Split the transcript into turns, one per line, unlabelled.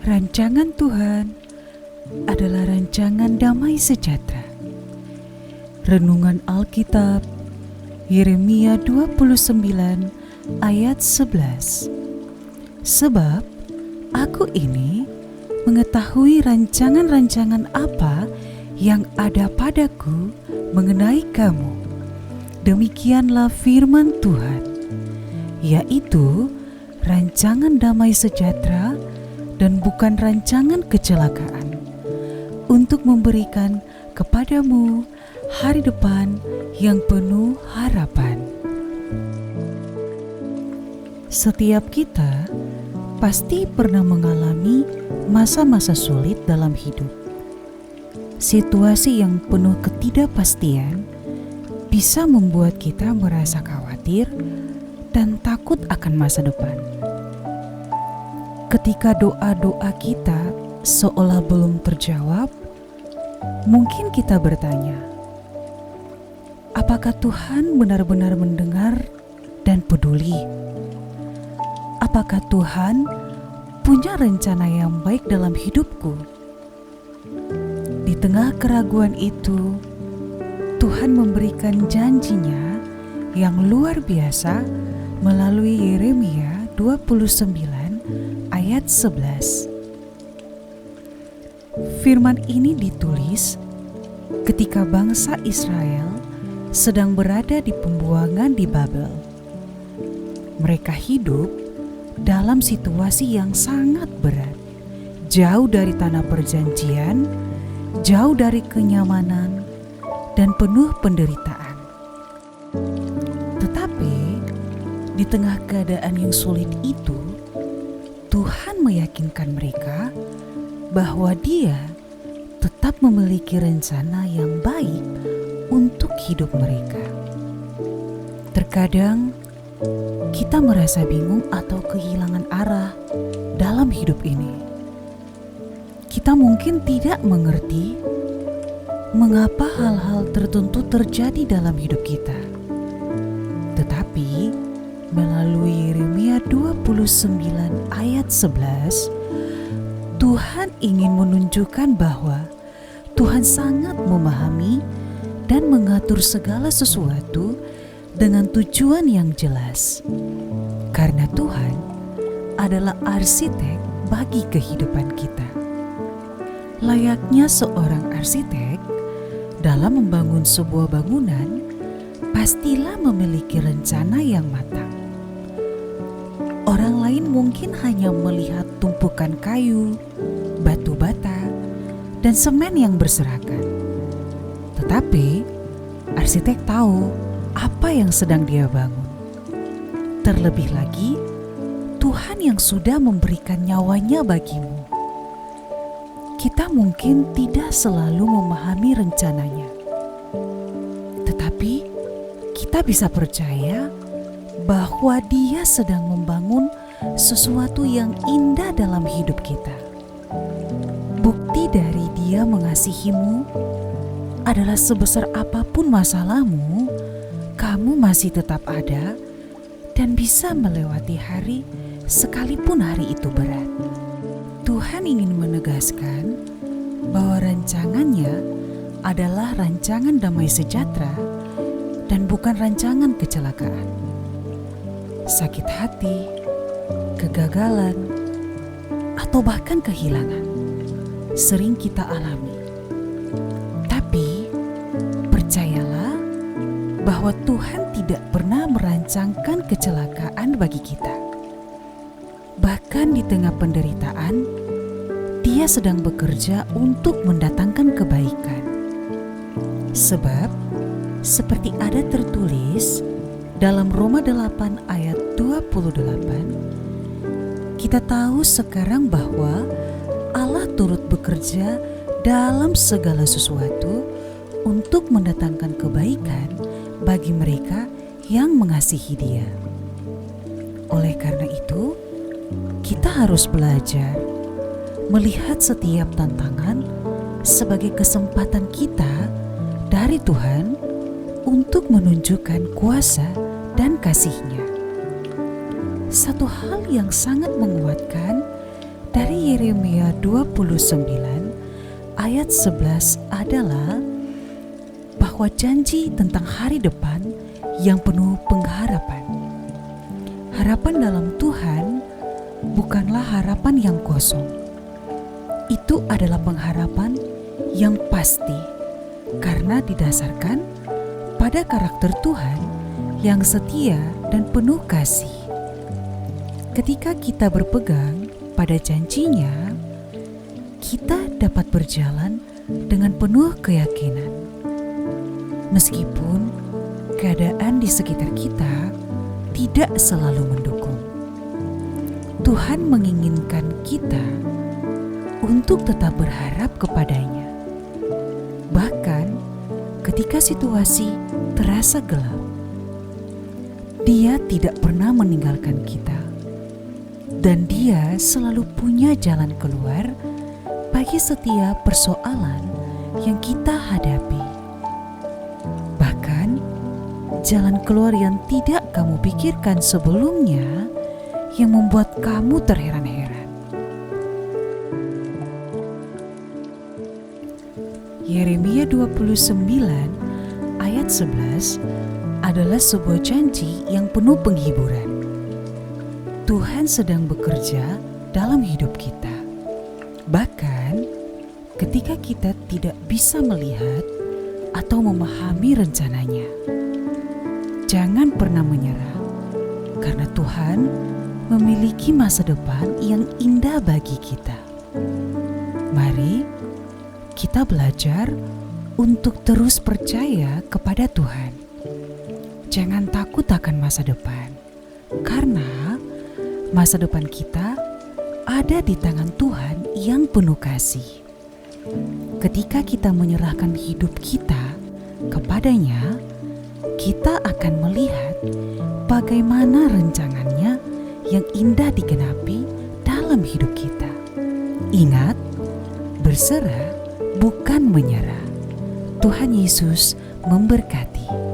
Rancangan Tuhan adalah rancangan damai sejahtera. Renungan Alkitab Yeremia 29 ayat 11. Sebab aku ini mengetahui rancangan-rancangan apa yang ada padaku mengenai kamu. Demikianlah firman Tuhan, yaitu rancangan damai sejahtera dan bukan rancangan kecelakaan, untuk memberikan kepadamu hari depan yang penuh harapan. Setiap kita pasti pernah mengalami masa-masa sulit dalam hidup. Situasi yang penuh ketidakpastian bisa membuat kita merasa khawatir dan takut akan masa depan. Ketika doa-doa kita seolah belum terjawab, mungkin kita bertanya, apakah Tuhan benar-benar mendengar dan peduli? Apakah Tuhan punya rencana yang baik dalam hidupku? Di tengah keraguan itu, Tuhan memberikan janjinya yang luar biasa melalui Yeremia 29 ayat 11. Firman ini ditulis ketika bangsa Israel sedang berada di pembuangan di Babel. Mereka hidup dalam situasi yang sangat berat, jauh dari tanah perjanjian, jauh dari kenyamanan, dan penuh penderitaan. Tetapi di tengah keadaan yang sulit itu, Tuhan meyakinkan mereka bahwa Dia tetap memiliki rencana yang baik untuk hidup mereka. Terkadang kita merasa bingung atau kehilangan arah dalam hidup ini. Kita mungkin tidak mengerti mengapa hal-hal tertentu terjadi dalam hidup kita. Tetapi melalui Yeremia 29 ayat 11, Tuhan ingin menunjukkan bahwa Tuhan sangat memahami dan mengatur segala sesuatu dengan tujuan yang jelas. Karena Tuhan adalah arsitek bagi kehidupan kita. Layaknya seorang arsitek dalam membangun sebuah bangunan, pastilah memiliki rencana yang matang. Orang lain mungkin hanya melihat tumpukan kayu, batu bata, dan semen yang berserakan. Tetapi arsitek tahu apa yang sedang dia bangun. Terlebih lagi, Tuhan yang sudah memberikan nyawanya bagimu. Kita mungkin tidak selalu memahami rencananya, tetapi kita bisa percaya bahwa Dia sedang membangun sesuatu yang indah dalam hidup kita. Bukti dari Dia mengasihimu adalah sebesar apapun masalahmu, kamu masih tetap ada dan bisa melewati hari sekalipun hari itu berat. Tuhan ingin menegaskan bahwa rancangannya adalah rancangan damai sejahtera dan bukan rancangan kecelakaan. Sakit hati, kegagalan, atau bahkan kehilangan sering kita alami. Tapi percayalah bahwa Tuhan tidak pernah merancangkan kecelakaan bagi kita. Bahkan di tengah penderitaan, Dia sedang bekerja untuk mendatangkan kebaikan. Sebab seperti ada tertulis dalam Roma 8 ayat 28, kita tahu sekarang bahwa Allah turut bekerja dalam segala sesuatu untuk mendatangkan kebaikan bagi mereka yang mengasihi Dia. Oleh karena itu, kita harus belajar melihat setiap tantangan sebagai kesempatan kita dari Tuhan untuk menunjukkan kuasa dan kasih-Nya. Satu hal yang sangat menguatkan dari Yeremia 29 ayat 11 adalah bahwa janji tentang hari depan yang penuh pengharapan. Harapan dalam Tuhan bukanlah harapan yang kosong. Itu adalah pengharapan yang pasti karena didasarkan pada karakter Tuhan yang setia dan penuh kasih. Ketika kita berpegang pada janjinya, kita dapat berjalan dengan penuh keyakinan. Meskipun keadaan di sekitar kita tidak selalu mendukung, Tuhan menginginkan kita untuk tetap berharap kepadanya. Bahkan ketika situasi terasa gelap, Dia tidak pernah meninggalkan kita. Dan Dia selalu punya jalan keluar bagi setiap persoalan yang kita hadapi. Bahkan jalan keluar yang tidak kamu pikirkan sebelumnya yang membuat kamu terheran-heran. Yeremia 29 ayat 11 adalah sebuah janji yang penuh penghiburan. Tuhan sedang bekerja dalam hidup kita. Bahkan ketika kita tidak bisa melihat atau memahami rencananya. Jangan pernah menyerah, karena Tuhan memiliki masa depan yang indah bagi kita. Mari kita belajar untuk terus percaya kepada Tuhan. Jangan takut akan masa depan, karena masa depan kita ada di tangan Tuhan yang penuh kasih. Ketika kita menyerahkan hidup kita kepadanya, kita akan melihat bagaimana rencangannya yang indah digenapi dalam hidup kita. Ingat, berserah bukan menyerah. Tuhan Yesus memberkati.